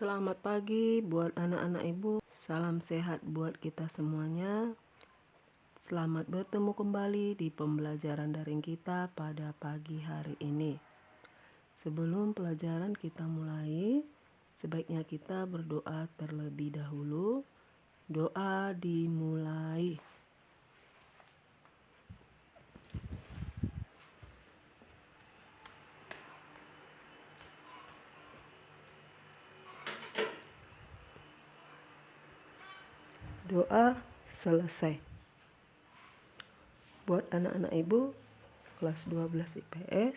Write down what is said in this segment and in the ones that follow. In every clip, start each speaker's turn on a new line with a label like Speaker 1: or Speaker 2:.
Speaker 1: Selamat pagi buat anak-anak ibu. Salam sehat buat kita semuanya. Selamat bertemu kembali di pembelajaran daring kita pada pagi hari ini. Sebelum pelajaran kita mulai, sebaiknya kita berdoa terlebih dahulu. Doa dimulai. Doa selesai. Buat anak-anak ibu kelas 12 IPS,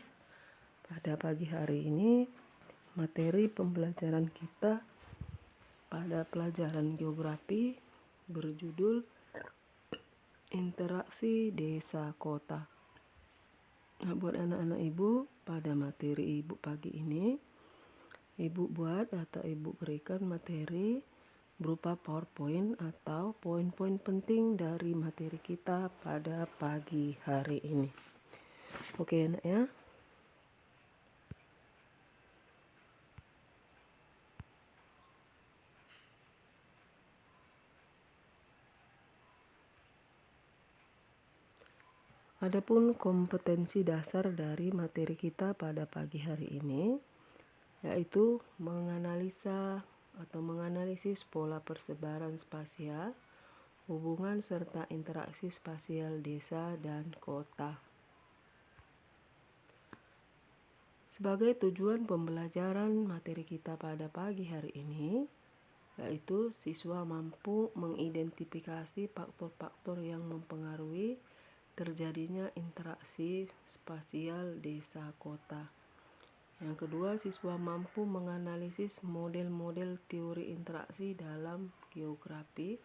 Speaker 1: pada pagi hari ini materi pembelajaran kita pada pelajaran geografi berjudul Interaksi Desa Kota. Nah, buat anak-anak ibu, pada materi ibu pagi ini, ibu buat atau ibu berikan materi berupa PowerPoint atau poin-poin penting dari materi kita pada pagi hari ini. Oke, anak ya. Adapun kompetensi dasar dari materi kita pada pagi hari ini, yaitu menganalisa atau menganalisis pola persebaran spasial, hubungan serta interaksi spasial desa dan kota. Sebagai tujuan pembelajaran materi kita pada pagi hari ini, yaitu siswa mampu mengidentifikasi faktor-faktor yang mempengaruhi terjadinya interaksi spasial desa kota. Yang kedua, siswa mampu menganalisis model-model teori interaksi dalam geografi.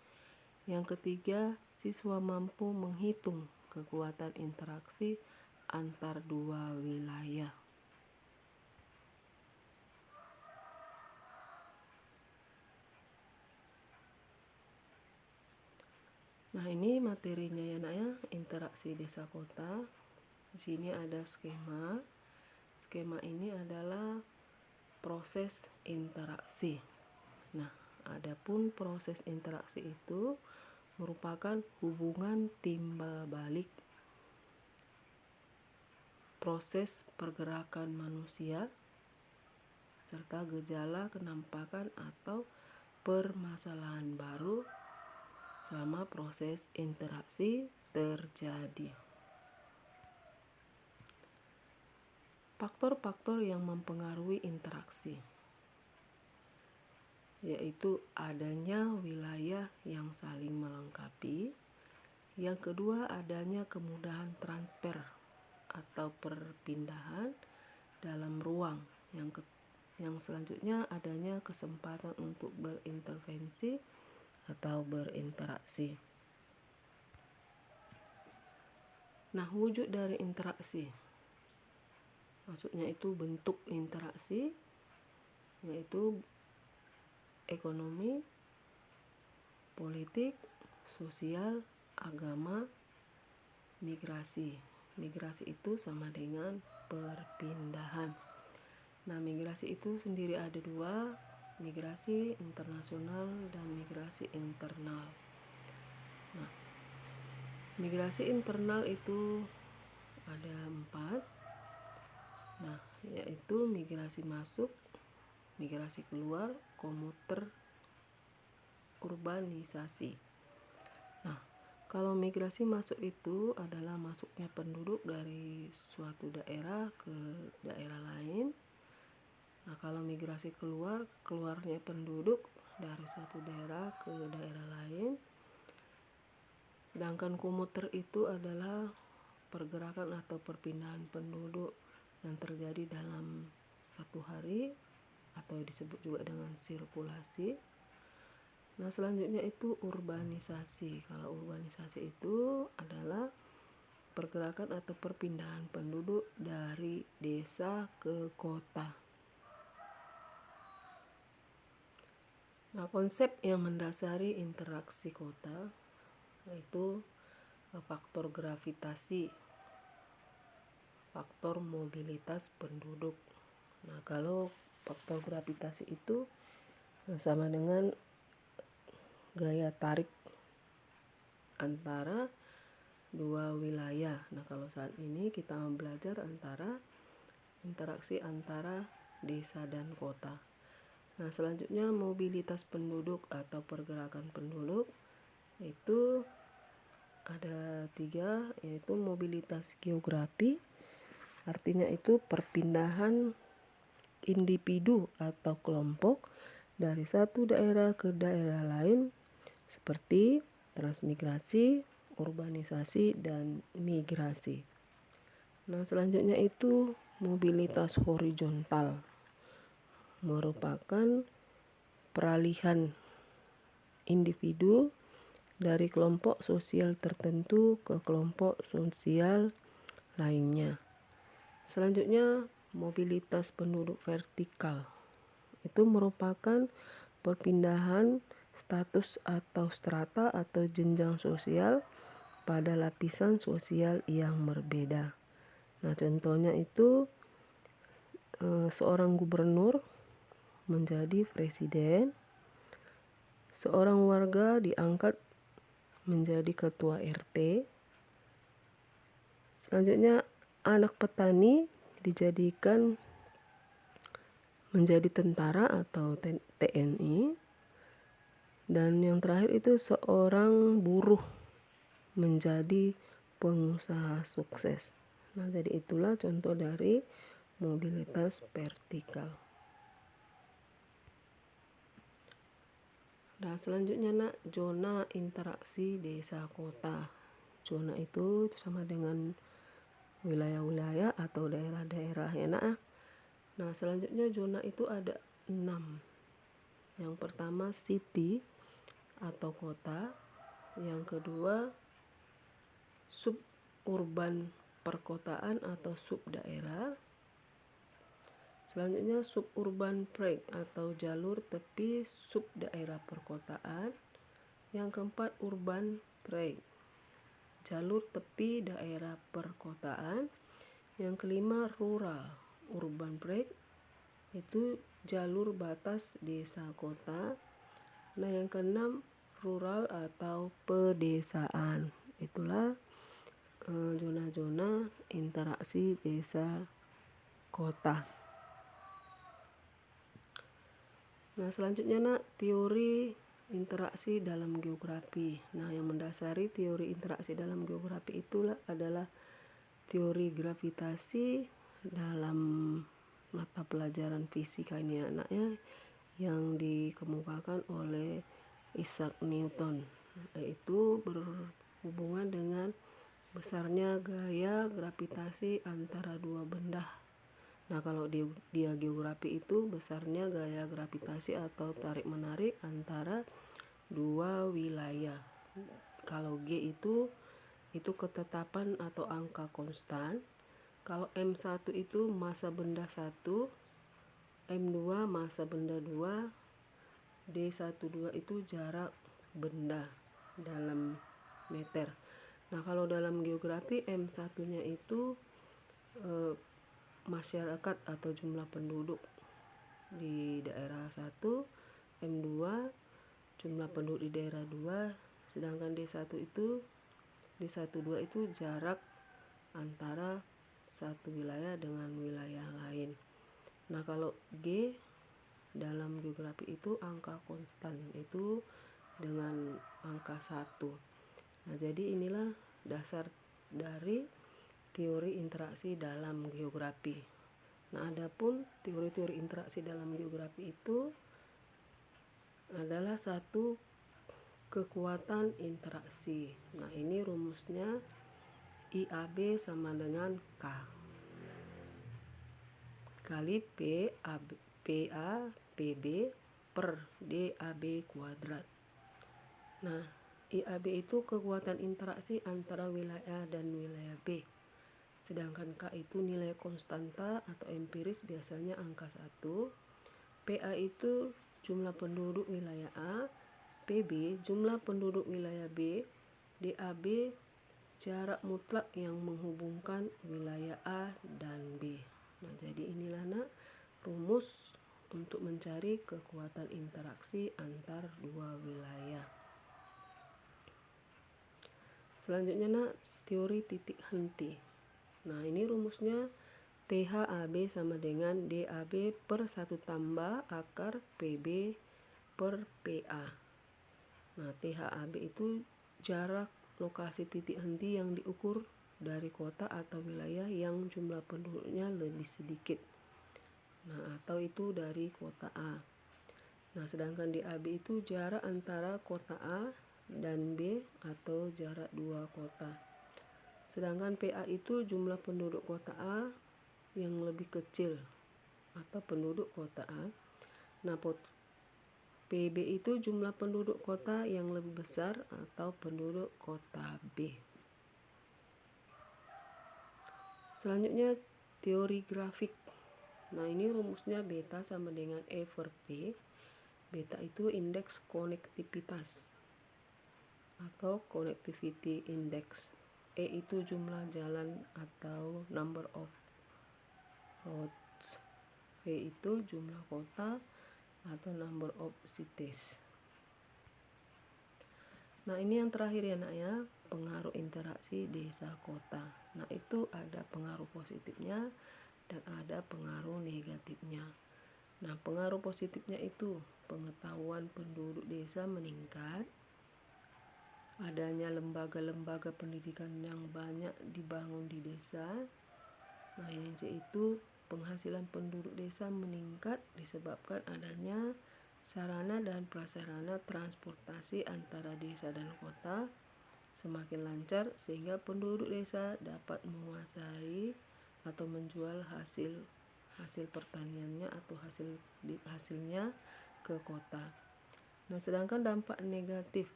Speaker 1: Yang ketiga, siswa mampu menghitung kekuatan interaksi antar dua wilayah. Nah, ini materinya ya nak ya, interaksi desa kota. Di sini ada skema. Skema ini adalah proses interaksi. Nah, adapun proses interaksi itu merupakan hubungan timbal balik proses pergerakan manusia serta gejala kenampakan atau permasalahan baru selama proses interaksi terjadi. Faktor-faktor yang mempengaruhi interaksi, yaitu adanya wilayah yang saling melengkapi. Yang kedua, adanya kemudahan transfer atau perpindahan dalam ruang. Yang selanjutnya, adanya kesempatan untuk berintervensi atau berinteraksi. Nah, wujud dari interaksi, maksudnya itu bentuk interaksi, yaitu ekonomi, politik, sosial, agama, migrasi. Migrasi itu sama dengan perpindahan. Nah, migrasi itu sendiri ada dua, migrasi internasional dan migrasi internal. Nah, migrasi internal itu ada 4. Nah, yaitu migrasi masuk, migrasi keluar, komuter, urbanisasi. Nah, kalau migrasi masuk itu adalah masuknya penduduk dari suatu daerah ke daerah lain. Nah, kalau migrasi keluar, keluarnya penduduk dari suatu daerah ke daerah lain. Sedangkan komuter itu adalah pergerakan atau perpindahan penduduk yang terjadi dalam satu hari atau disebut juga dengan sirkulasi. Nah, selanjutnya itu urbanisasi. Kalau urbanisasi itu adalah pergerakan atau perpindahan penduduk dari desa ke kota. Nah, konsep yang mendasari interaksi kota yaitu faktor gravitasi, faktor mobilitas penduduk. Nah, kalau faktor gravitasi itu sama dengan gaya tarik antara dua wilayah. Nah, kalau saat ini kita belajar interaksi antara desa dan kota. Nah, selanjutnya mobilitas penduduk atau pergerakan penduduk itu ada 3, yaitu mobilitas geografi, artinya itu perpindahan individu atau kelompok dari satu daerah ke daerah lain seperti transmigrasi, urbanisasi, dan migrasi. Nah, selanjutnya itu mobilitas horizontal, merupakan peralihan individu dari kelompok sosial tertentu ke kelompok sosial lainnya. Selanjutnya mobilitas penduduk vertikal, itu merupakan perpindahan status atau strata atau jenjang sosial pada lapisan sosial yang berbeda. Nah, contohnya itu seorang gubernur menjadi presiden, seorang warga diangkat menjadi ketua RT. Selanjutnya anak petani dijadikan menjadi tentara atau TNI. Dan yang terakhir itu seorang buruh menjadi pengusaha sukses. Nah, jadi itulah contoh dari mobilitas vertikal. Nah, selanjutnya zona interaksi desa kota. Zona itu sama dengan wilayah-wilayah atau daerah-daerah ya nak. Nah, selanjutnya zona itu ada 6. Yang pertama city atau kota, yang kedua suburban perkotaan atau subdaerah, selanjutnya suburban break atau jalur tepi subdaerah perkotaan, yang keempat urban break, jalur tepi daerah perkotaan, yang kelima rural urban break, itu jalur batas desa kota. Nah, yang keenam rural atau pedesaan. Itulah zona-zona interaksi desa kota. Nah, selanjutnya teori interaksi dalam geografi. Nah, yang mendasari teori interaksi dalam geografi itulah adalah teori gravitasi dalam mata pelajaran fisika ini anaknya, yang dikemukakan oleh Isaac Newton, yaitu berhubungan dengan besarnya gaya gravitasi antara dua benda. Nah, kalau dia geografi itu besarnya gaya gravitasi atau tarik-menarik antara dua wilayah. Kalau G itu ketetapan atau angka konstan. Kalau M1 itu massa benda 1, M2 massa benda 2, D12 itu jarak benda dalam meter. Nah, kalau dalam geografi M1-nya itu masyarakat atau jumlah penduduk di daerah 1, M2 jumlah penduduk di daerah 2, sedangkan D12 itu jarak antara satu wilayah dengan wilayah lain. Nah, kalau G dalam geografi itu angka konstan, itu dengan angka 1. Nah, jadi inilah dasar dari teori interaksi dalam geografi. Nah, adapun teori-teori interaksi dalam geografi itu adalah satu kekuatan interaksi. Nah, ini rumusnya IAB sama dengan K kali PB per DAB kuadrat. Nah, IAB itu kekuatan interaksi antara wilayah dan wilayah B. Sedangkan K itu nilai konstanta atau empiris, biasanya angka 1. PA itu jumlah penduduk wilayah A, PB jumlah penduduk wilayah B, DAB jarak mutlak yang menghubungkan wilayah A dan B. Nah, jadi inilah rumus untuk mencari kekuatan interaksi antar dua wilayah. Selanjutnya nak, teori titik henti. Nah, ini rumusnya THAB sama dengan DAB per 1 tambah akar PB per PA. Nah, THAB itu jarak lokasi titik henti yang diukur dari kota atau wilayah yang jumlah penduduknya lebih sedikit. Nah, atau itu dari kota A. Nah, sedangkan DAB itu jarak antara kota A dan B atau jarak dua kota. Sedangkan PA itu jumlah penduduk kota A yang lebih kecil atau penduduk kota A. Nah, PB itu jumlah penduduk kota yang lebih besar atau penduduk kota B. Selanjutnya teori grafik. Nah, ini rumusnya beta sama dengan E per P. Beta itu indeks konektivitas atau connectivity index. E itu jumlah jalan atau number of roads. V itu jumlah kota atau number of cities. Nah, ini yang terakhir ya nak ya, pengaruh interaksi desa kota. Nah, itu ada pengaruh positifnya dan ada pengaruh negatifnya. Nah, pengaruh positifnya itu pengetahuan penduduk desa meningkat, adanya lembaga-lembaga pendidikan yang banyak dibangun di desa. Nah, yang itu penghasilan penduduk desa meningkat disebabkan adanya sarana dan prasarana transportasi antara desa dan kota semakin lancar sehingga penduduk desa dapat menguasai atau menjual hasil pertaniannya atau hasilnya ke kota. Nah, sedangkan dampak negatif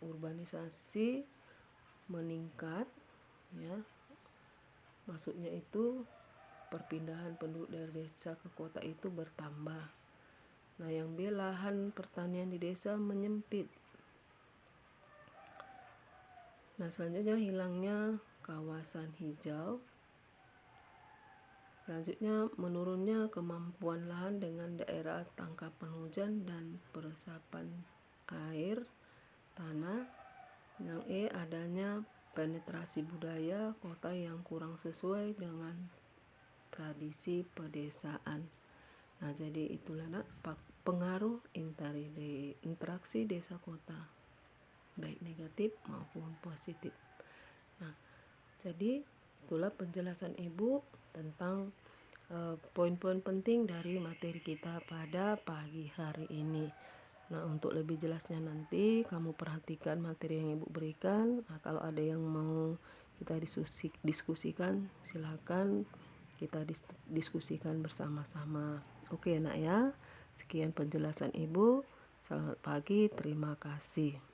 Speaker 1: urbanisasi meningkat ya. Maksudnya itu perpindahan penduduk dari desa ke kota itu bertambah. Nah, yang B, lahan pertanian di desa menyempit. Nah, selanjutnya hilangnya kawasan hijau. Selanjutnya menurunnya kemampuan lahan dengan daerah tangkapan hujan dan peresapan air tanah. Yang E, adanya penetrasi budaya kota yang kurang sesuai dengan tradisi pedesaan. Nah, jadi itulah nak pengaruh interaksi desa kota, baik negatif maupun positif. Nah, jadi itulah penjelasan Ibu tentang poin-poin penting dari materi kita pada pagi hari ini. Nah, untuk lebih jelasnya nanti kamu perhatikan materi yang Ibu berikan. Nah, kalau ada yang mau kita diskusikan, silakan kita diskusikan bersama-sama. Oke nak ya, sekian penjelasan Ibu. Selamat pagi, terima kasih.